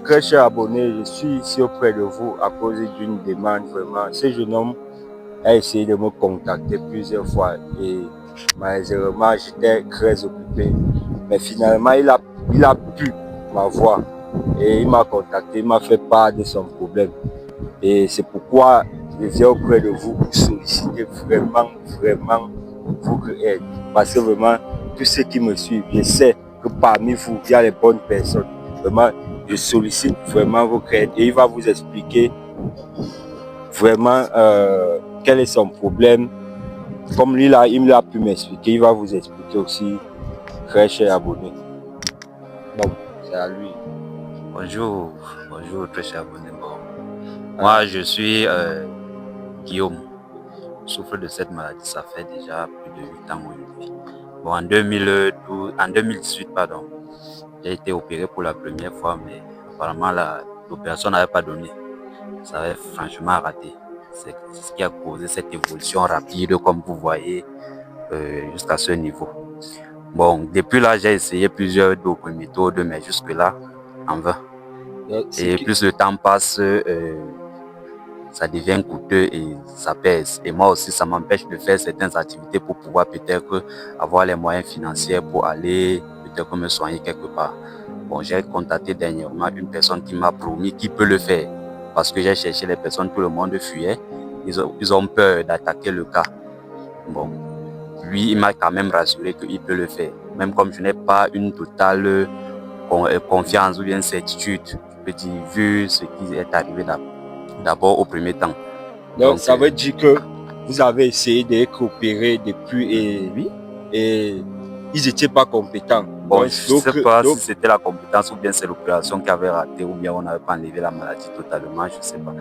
Très cher abonné, je suis ici auprès de vous à cause d'une demande vraiment. Ce jeune homme a essayé de me contacter plusieurs fois et malheureusement j'étais très occupé. Mais finalement il a pu m'avoir et il m'a contacté, il m'a fait part de son problème. Et c'est pourquoi je viens auprès de vous pour solliciter vraiment votre aide. Parce que vraiment, tous ceux qui me suivent, je sais que parmi vous, il y a les bonnes personnes. Vraiment, je sollicite vraiment votre aide et il va vous expliquer vraiment quel est son problème. Comme lui là, il a pu m'expliquer, il va vous expliquer aussi, très cher abonné. Donc, c'est à lui. Bonjour, bonjour très cher abonné. Moi je suis Guillaume. Je souffre de cette maladie, ça fait déjà plus de 8 ans aujourd'hui. Bon, en 2018, pardon, j'ai été opéré pour la première fois, mais apparemment l'opération n'avait pas donné. Ça avait franchement raté. C'est ce qui a causé cette évolution rapide, comme vous voyez, jusqu'à ce niveau. Bon, depuis là, j'ai essayé plusieurs d'autres méthodes, mais jusque-là, en vain. Et plus le temps passe, ça devient coûteux et ça pèse. Et moi aussi, ça m'empêche de faire certaines activités pour pouvoir peut-être avoir les moyens financiers pour aller peut-être me soigner quelque part. Bon, j'ai contacté dernièrement une personne qui m'a promis qu'il peut le faire. Parce que j'ai cherché les personnes, tout le monde fuyait. Ils ont peur d'attaquer le cas. Bon, lui, il m'a quand même rassuré qu'il peut le faire. Même comme je n'ai pas une totale confiance ou bien certitude, je peux dire, vu ce qui est arrivé d'abord au premier temps. Donc, ça veut dire que vous avez essayé de coopérer depuis oui. Et ils n'étaient pas compétents. Bon, je ne sais pas si c'était la compétence ou bien c'est l'opération qui avait raté ou bien on n'avait pas enlevé la maladie totalement, je ne sais pas.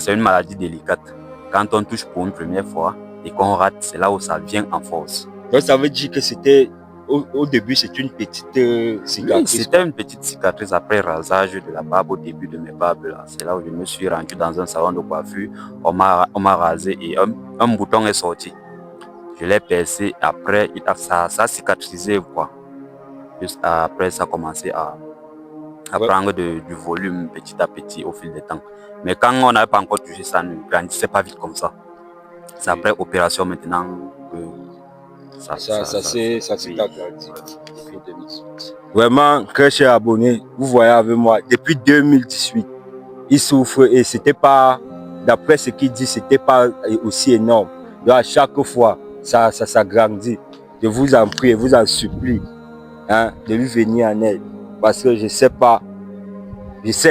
C'est une maladie délicate. Quand on touche pour une première fois et qu'on rate, c'est là où ça vient en force. Donc ça veut dire que c'était au début, c'est une petite cicatrice. Oui, c'était une petite cicatrice après rasage de la barbe au début de mes barbes. C'est là où je me suis rendu dans un salon de coiffure. On m'a rasé et un bouton est sorti. Je l'ai percé. Après, ça a cicatrisé, quoi. Juste après, ça a commencé à prendre du volume petit à petit au fil du temps. Mais quand on n'avait pas encore touché ça, ne grandissait pas vite comme ça. C'est après opération maintenant que ça s'est agrandi. Vraiment, très cher abonné, vous voyez avec moi, depuis 2018, il souffre et c'était pas, d'après ce qu'il dit, c'était pas aussi énorme. Donc à chaque fois, ça s'agrandit. Je vous en prie, je vous en supplie, hein, de lui venir en aide. Parce que je sais pas, je sais